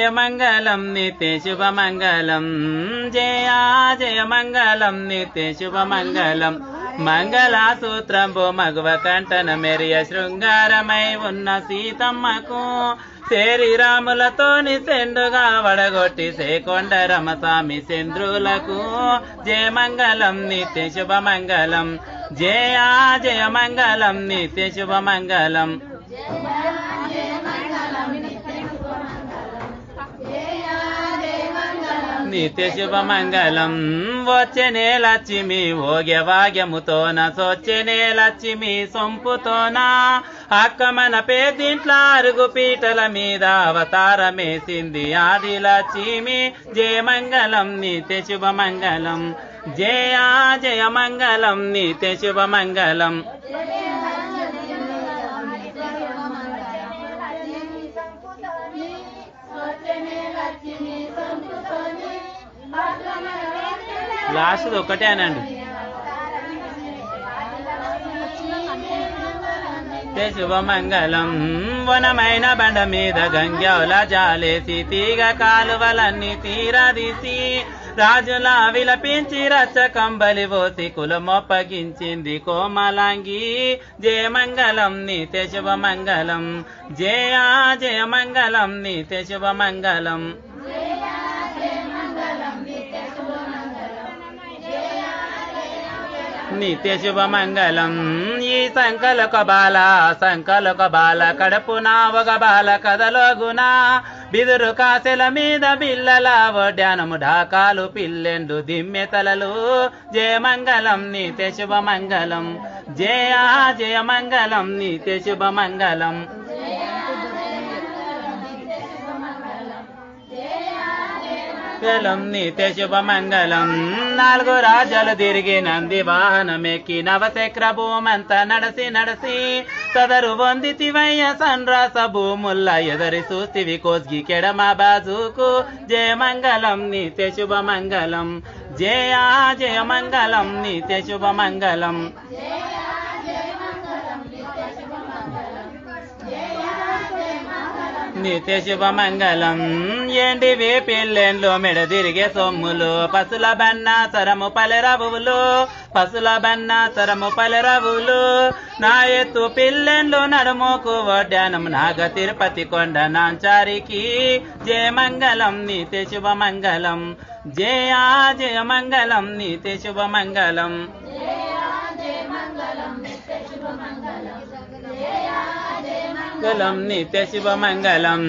జయ మంగళం నిత్య శుభమంగళం జయ జయ మంగళం నిత్య శుభమంగళం మంగళసూత్రంబు మగువ కంటన మెరియ శృంగారమై ఉన్న సీతమ్మకు శ్రీరాములతోని సెండుగా వడగొట్టి సేకొండ రమస్వామి చంద్రులకు జయ మంగళం నిత్య శుభమంగళం జయ జయ మంగళం నిత్య శుభమంగళం నిత్య శుభమంగళం వచ్చెనే లక్ష్మి ఓగ్య వాగ్యముతోన సొచ్చెనే లక్ష్మి సొంపుతోన అక్క మన పేదింట్ల అరుగు పీటల మీద అవతారమేసింది ఆది లక్ష్మి జయ మంగళం నిత్య శుభమంగళం జయ జయ మంగళం నిత్య శుభమంగళం లాస్ట్ ఒకటే అనండి శుభమంగళం వనమైన బండ మీద గంగ్యౌల జాలేసి తీగ కాలువలన్నీ తీరదీసి రాజుల విలపించి రచ్చ కంబలి పోసి కులమొప్పగించింది కోమలాంగి జయ మంగళం నిత్య శుభమంగళం జయ జయ మంగళం నిత్య శుభమంగళం నిత్య శుభమంగళం ఈ సంకలక బాల కడుపున ఒక బాల కదలోగున బిదురు కాసెల మీద బిల్లల వడ్డానము ఢాకాలు పిల్లెండు దిమ్మెతలలు జయ మంగళం నిత్య శుభమంగళం జయ జయ మంగళం నిత్య శుభమంగళం నిత్య శుభమంగళం నాలుగు రాజ్యాలు తిరిగి నంది వాహనమెక్కి నవశక్ర భూమంతా నడసి సదరు వందితివయ్య సన్రాస భూముల్ల ఎదరి చూస్తివి కోస్గి కెడమ బాజుకు జయ మంగళం నిత్య శుభమంగళం జయ జయ మంగళం నిత్య శుభమంగళం నిత్య శుభమంగళం ఎండివి పిల్లెండ్లు మెడ తిరిగే సొమ్ములు పసుల బన్న సరము పలెరవులు నా ఎత్తు పిల్లెండ్లు నడుముకు వడ్డానం నాగ తిరుపతి కొండ నాంచారికి జయ మంగళం నిత్య శుభమంగళం జయ జయ మంగళం నిత్య శుభమంగళం నిత్య శుభమంగళం